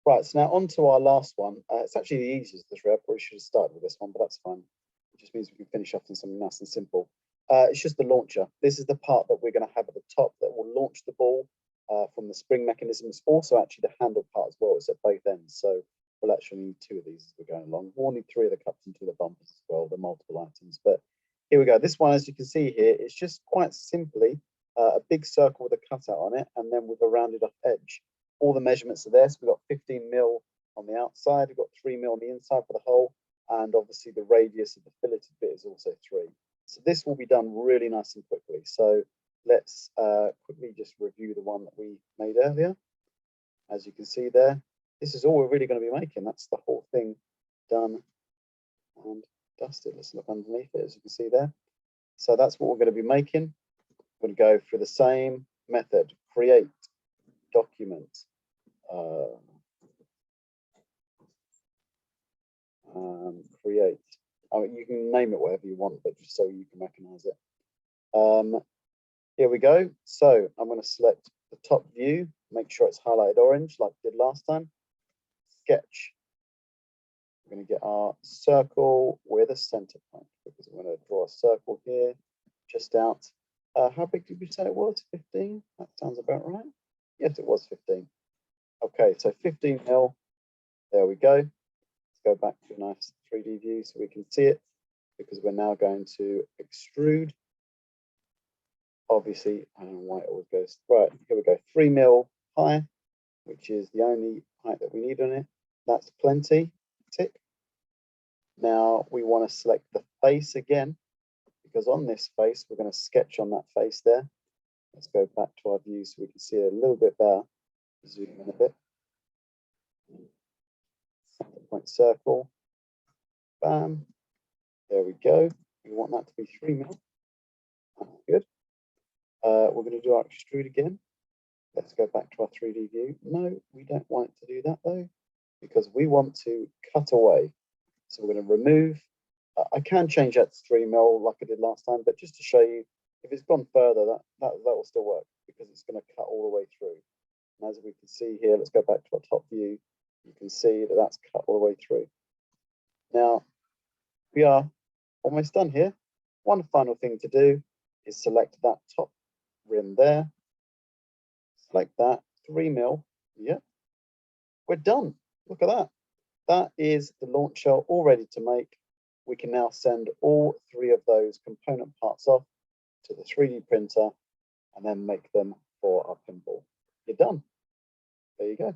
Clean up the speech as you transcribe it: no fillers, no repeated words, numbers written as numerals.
Right, so now on to our last one. It's actually the easiest of the three. I probably should have started with this one, but that's fine. It just means we can finish off on something nice and simple. It's just the launcher. This is the part that we're going to have at the top that will launch the ball from the spring mechanism. It's also actually the handle part as well. It's at both ends. So we'll actually need two of these as we're going along. We'll need three of the cups and two of the bumpers as well, the multiple items. But here we go. This one, as you can see here, it's just quite simply a big circle with a cutout on it, and then with a rounded off edge. All the measurements are there. So we've got 15 mil on the outside, we've got 3 mil on the inside for the hole, and obviously the radius of the filleted bit is also 3. So this will be done really nice and quickly. So let's quickly just review the one that we made earlier. As you can see there, this is all we're really going to be making. That's the whole thing done and dusted. Let's look underneath it, as you can see there. So that's what we're going to be making. We're going to go through the same method: create, document, create. I mean, you can name it whatever you want, but just so you can recognize it. Here we go. So I'm going to select the top view, make sure it's highlighted orange like we did last time. Sketch. We're going to get our circle with a center point, because we're going to draw a circle here, just out. How big did we say it was? 15? That sounds about right. Yes, it was 15. Okay, so 15 mil. There we go. Let's go back to a nice 3D view so we can see it, because we're now going to extrude. Obviously, I don't know why it always goes. Right, here we go. 3 mil high, which is the only height that we need on it. That's plenty. Tick. Now we want to select the face again, because on this face, we're going to sketch on that face there. Let's go back to our view so we can see it a little bit better. Zoom in a bit. Center point circle. Bam. There we go. We want that to be 3 mil. That's good. We're going to do our extrude again. Let's go back to our 3D view. No, we don't want it to do that though, because we want to cut away. So we're going to remove. I can change that to 3 mil like I did last time, but just to show you, if it's gone further, that will still work, because it's going to cut all the way through. And as we can see here, let's go back to our top view. You can see that that's cut all the way through. Now, we are almost done here. One final thing to do is select that top rim there. Select that, 3 mil. Yeah, we're done. Look at that. That is the launcher all ready to make. We can now send all 3 of those component parts off to the 3D printer and then make them for our pinball. You're done. There you go.